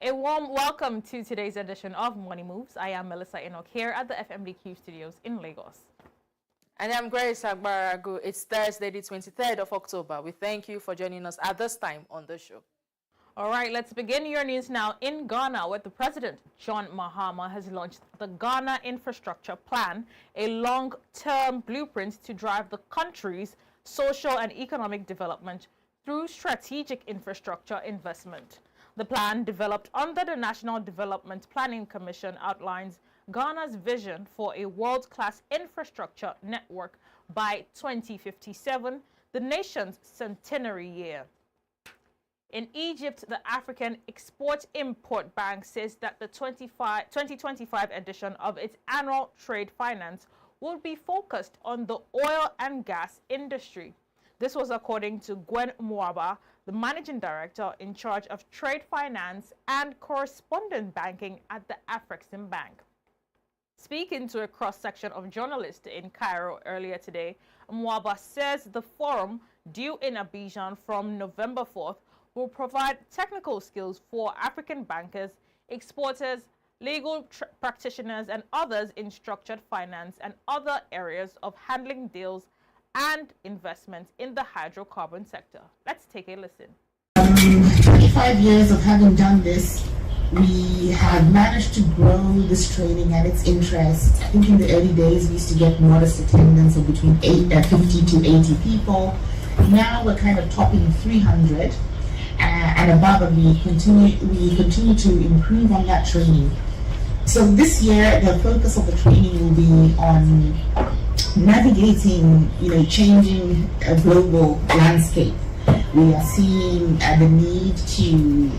A warm welcome to today's edition of Money Moves. I am Melissa Enoch here at the FMDQ studios in Lagos. And I'm Grace Agbaragu. It's Thursday, the 23rd of October. We thank you for joining us at this time on the show. All right, let's begin your news now in Ghana, where the president, John Mahama, has launched the Ghana Infrastructure Plan, a long-term blueprint to drive the country's social and economic development through strategic infrastructure investment. The plan, developed under the National Development Planning Commission, outlines Ghana's vision for a world-class infrastructure network by 2057, the nation's centenary year. In Egypt, the African Export-Import Bank says that the 2025 edition of its annual trade finance will be focused on the oil and gas industry. This was according to Gwen Mwaba, the managing director in charge of trade finance and correspondent banking at the Afrexim Bank. Speaking to a cross-section of journalists in Cairo earlier today, Mwaba says the forum, due in Abidjan from November 4th, will provide technical skills for African bankers, exporters, legal practitioners, and others in structured finance and other areas of handling deals and investments in the hydrocarbon sector. Let's take a listen. 25 years of having done this, we have managed to grow this training and its interest. I think in the early days we used to get modest attendance of between 50 to 80 people. Now we're kind of topping 300 and above, and we continue to improve on that training. So this year the focus of the training will be on navigating, changing a global landscape. We are seeing the need to,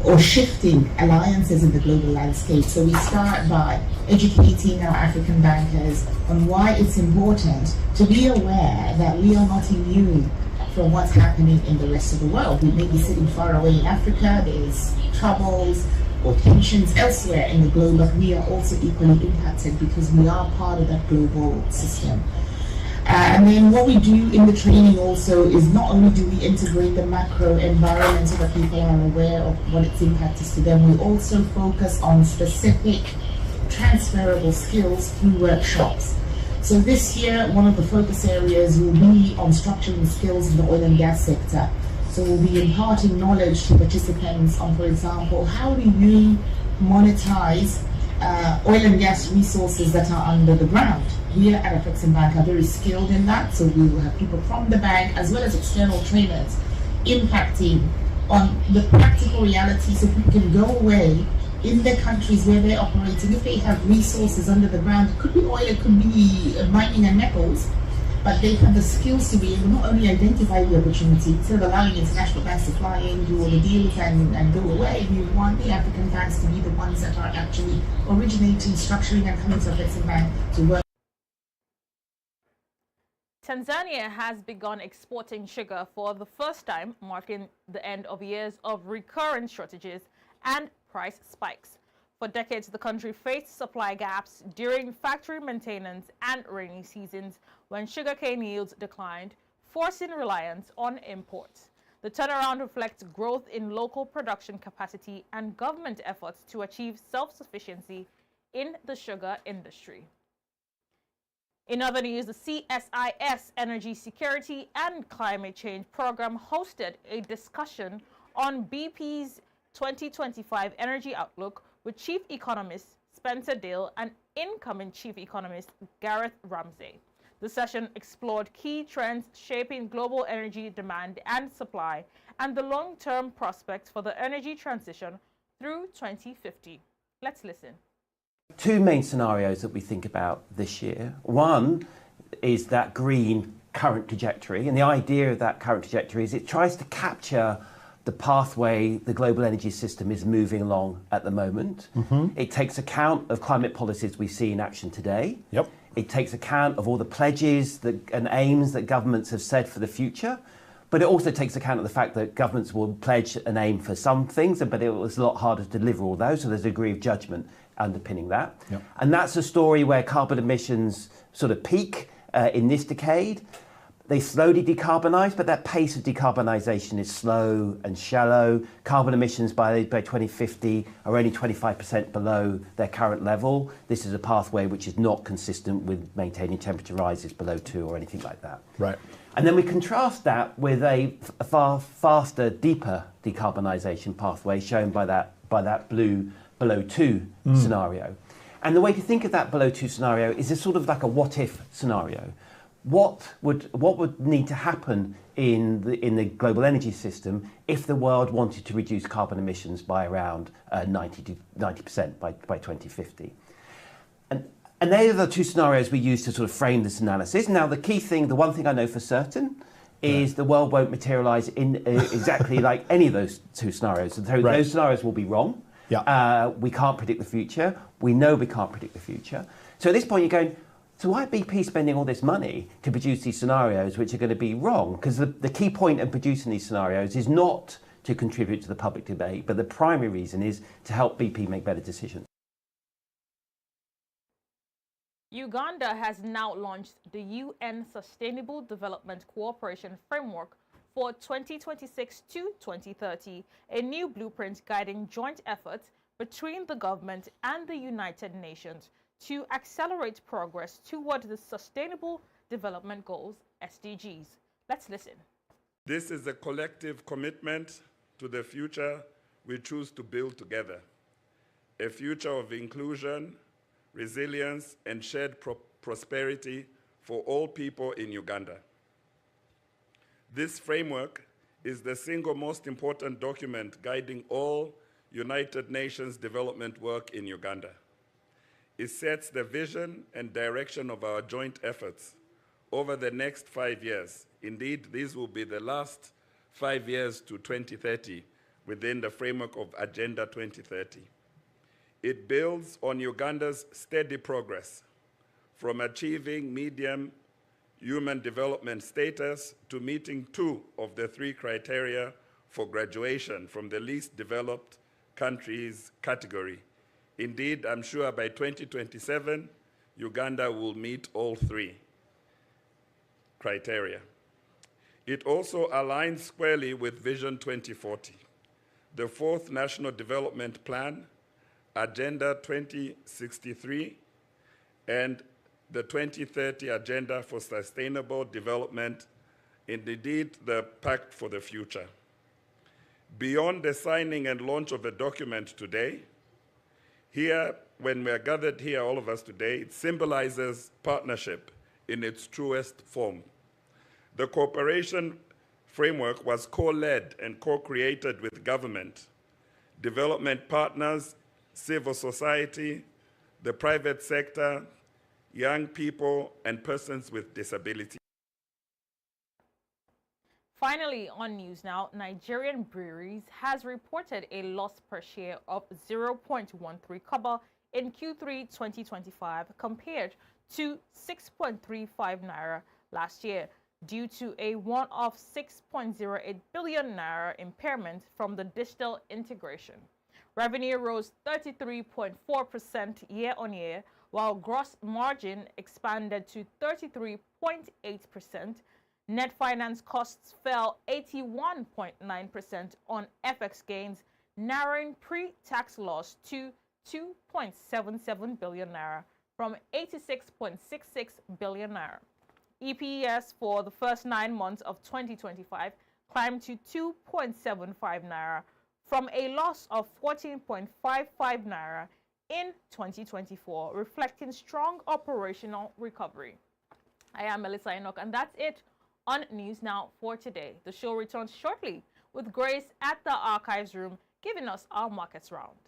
or shifting alliances in the global landscape. So we start by educating our African bankers on why it's important to be aware that we are not immune from what's happening in the rest of the world. We may be sitting far away in Africa, there's troubles or tensions elsewhere in the globe, but we are also equally impacted because we are part of that global system. And then what we do in the training also is not only do we integrate the macro environment so that people are aware of what its impact is to them, we also focus on specific transferable skills through workshops. So this year, one of the focus areas will be on structuring skills in the oil and gas sector. So we'll be imparting knowledge to participants on, for example, how do you monetize oil and gas resources that are under the ground. We at Afrexim Bank are very skilled in that, so we will have people from the bank as well as external trainers impacting on the practical reality so people can go away in the countries where they're operating. If they have resources under the ground, it could be oil, it could be mining and metals, but they have the skills to be able to not only identify the opportunity, instead of allowing international banks to fly in, do all the deals and go away, we want the African banks to be the ones that are actually originating, structuring and coming to Afrexim Bank to work. Tanzania has begun exporting sugar for the first time, marking the end of years of recurrent shortages and price spikes. For decades, the country faced supply gaps during factory maintenance and rainy seasons when sugarcane yields declined, forcing reliance on imports. The turnaround reflects growth in local production capacity and government efforts to achieve self-sufficiency in the sugar industry. In other news, the CSIS Energy Security and Climate Change Program hosted a discussion on BP's 2025 energy outlook with Chief Economist Spencer Dale and incoming Chief Economist Gareth Ramsey. The session explored key trends shaping global energy demand and supply and the long-term prospects for the energy transition through 2050. Let's listen. Two main scenarios that we think about this year. One is that green current trajectory, and the idea of that current trajectory is it tries to capture the pathway the global energy system is moving along at the moment. It takes account of climate policies we see in action today. It takes account of all the pledges and aims that governments have set for the future, but it also takes account of the fact that governments will pledge an aim for some things, but it was a lot harder to deliver all those, so there's a degree of judgment underpinning that. And that's a story where carbon emissions sort of peak in this decade, They slowly decarbonise, but that pace of decarbonisation is slow and shallow. Carbon emissions by 2050 are only 25% below their current level. This is a pathway which is not consistent with maintaining temperature rises below 2 or anything like that. Right. And then we contrast that with a far faster, deeper decarbonisation pathway shown by that blue below 2 scenario. And the way to think of that below 2 scenario is a sort of like a what-if scenario. What would need to happen in the global energy system if the world wanted to reduce carbon emissions by around 90% by 2050? And they are the 2 scenarios we use to sort of frame this analysis. Now, the key thing, the one thing I know for certain, is the world won't materialise in exactly like any of those 2 scenarios. So those scenarios will be wrong. Yeah. We can't predict the future. We know we can't predict the future. So at this point, you're going, so why BP spending all this money to produce these scenarios which are going to be wrong? Because the key point of producing these scenarios is not to contribute to the public debate, but the primary reason is to help BP make better decisions. Uganda has now launched the UN Sustainable Development Cooperation Framework for 2026 to 2030, a new blueprint guiding joint efforts between the government and the United Nations to accelerate progress toward the Sustainable Development Goals, SDGs. Let's listen. This is a collective commitment to the future we choose to build together, a future of inclusion, resilience, and shared prosperity for all people in Uganda. This framework is the single most important document guiding all United Nations development work in Uganda. It sets the vision and direction of our joint efforts over the next 5 years. Indeed, these will be the last 5 years to 2030 within the framework of Agenda 2030. It builds on Uganda's steady progress from achieving medium human development status to meeting 2 of the 3 criteria for graduation from the least developed countries category. Indeed, I'm sure by 2027, Uganda will meet all 3 criteria. It also aligns squarely with Vision 2040, the 4th National Development Plan, Agenda 2063, and the 2030 Agenda for Sustainable Development, and indeed the Pact for the Future. Beyond the signing and launch of the document today, here, when we are gathered here, all of us today, it symbolizes partnership in its truest form. The cooperation framework was co-led and co-created with government, development partners, civil society, the private sector, young people, and persons with disability. Finally, on News Now, Nigerian Breweries has reported a loss per share of 0.13 kobo in Q3 2025 compared to 6.35 naira last year due to a one-off 6.08 billion naira impairment from the digital integration. Revenue rose 33.4% year-on-year, while gross margin expanded to 33.8%. Net finance costs fell 81.9% on FX gains, narrowing pre-tax loss to 2.77 billion naira from 86.66 billion naira. EPS for the first 9 months of 2025 climbed to 2.75 naira from a loss of 14.55 naira in 2024, reflecting strong operational recovery. I am Melissa Enoch, and that's it on News Now for today. The show returns shortly with Grace at the archives room, giving us our markets round.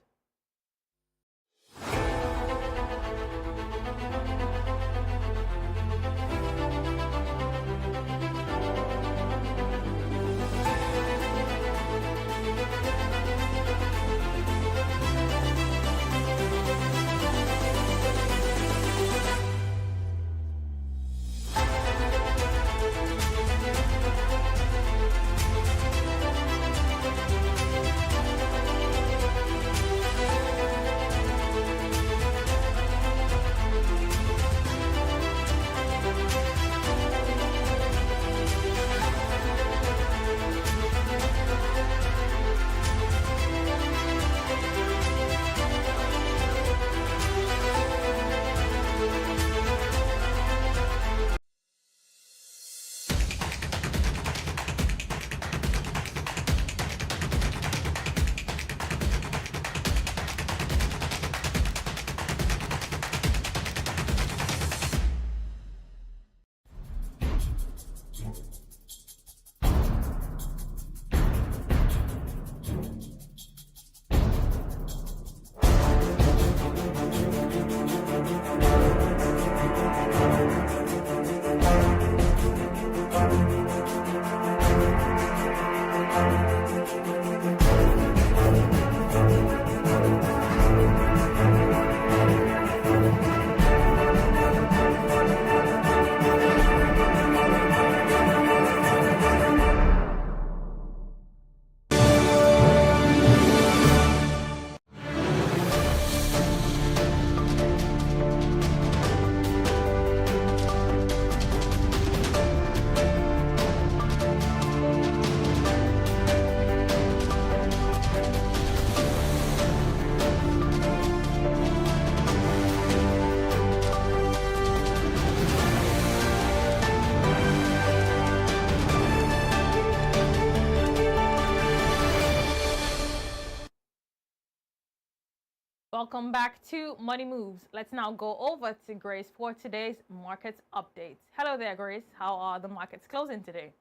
Welcome back to Money Moves. Let's now go over to Grace for today's market updates. Hello there, Grace. How are the markets closing today?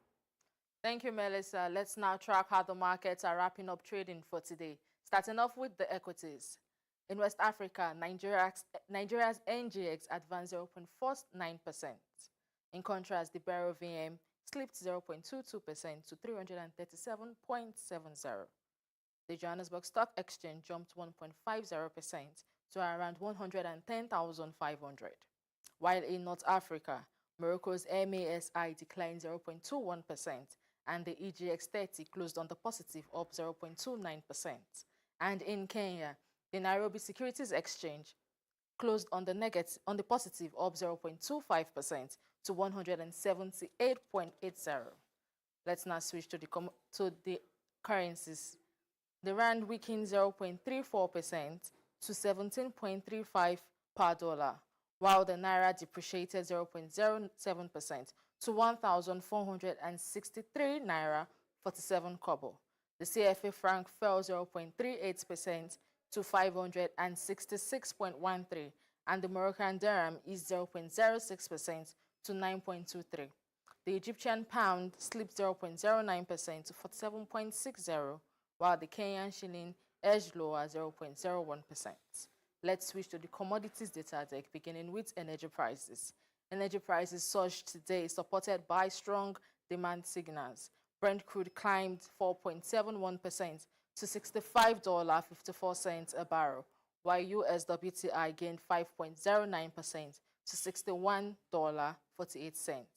Thank you, Melissa. Let's now track how the markets are wrapping up trading for today. Starting off with the equities. In West Africa, Nigeria's NGX advanced 0.49%. In contrast, the Barrow VM slipped 0.22% to 337.70. The Johannesburg Stock Exchange jumped 1.50% to around 110,500. While in North Africa, Morocco's MASI declined 0.21% and the EGX30 closed on the positive, up 0.29%. And in Kenya, the Nairobi Securities Exchange closed on the positive, up 0.25% to 178.80. Let's now switch to the currencies. The rand weakened 0.34% to 17.35 per dollar, while the naira depreciated 0.07% to 1,463 naira 47 kobo. The CFA franc fell 0.38% to 566.13, and the Moroccan dirham is 0.06% to 9.23. The Egyptian pound slipped 0.09% to 47.60, while the Kenyan shilling edged lower 0.01%. Let's switch to the commodities data deck, beginning with energy prices. Energy prices surged today, supported by strong demand signals. Brent crude climbed 4.71% to $65.54 a barrel, while US WTI gained 5.09% to $61.48.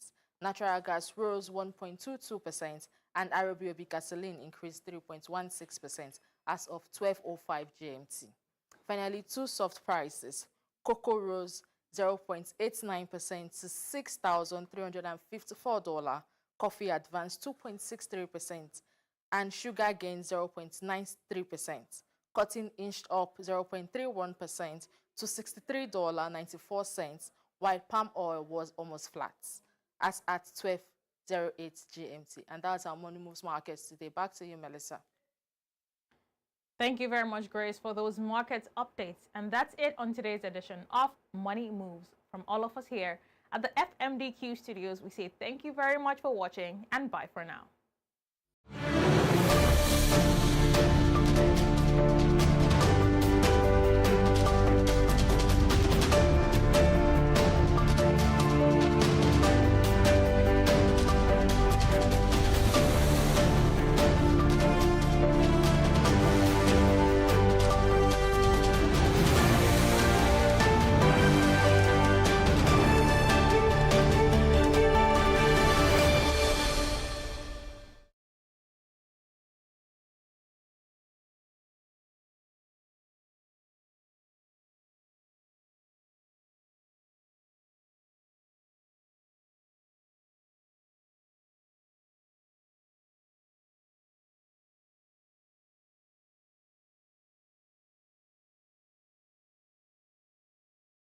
Natural gas rose 1.22%, and Arabian gasoline increased 3.16% as of 12:05 GMT. Finally, two soft prices. Cocoa rose 0.89% to $6,354. Coffee advanced 2.63%, and sugar gained 0.93%. Cotton inched up 0.31% to $63.94, while palm oil was almost flat, as at 12:08 GMT. And that's our Money Moves markets today. Back to you, Melissa. Thank you very much, Grace, for those market updates. And that's it on today's edition of Money Moves. From all of us here at the FMDQ studios, we say thank you very much for watching and bye for now.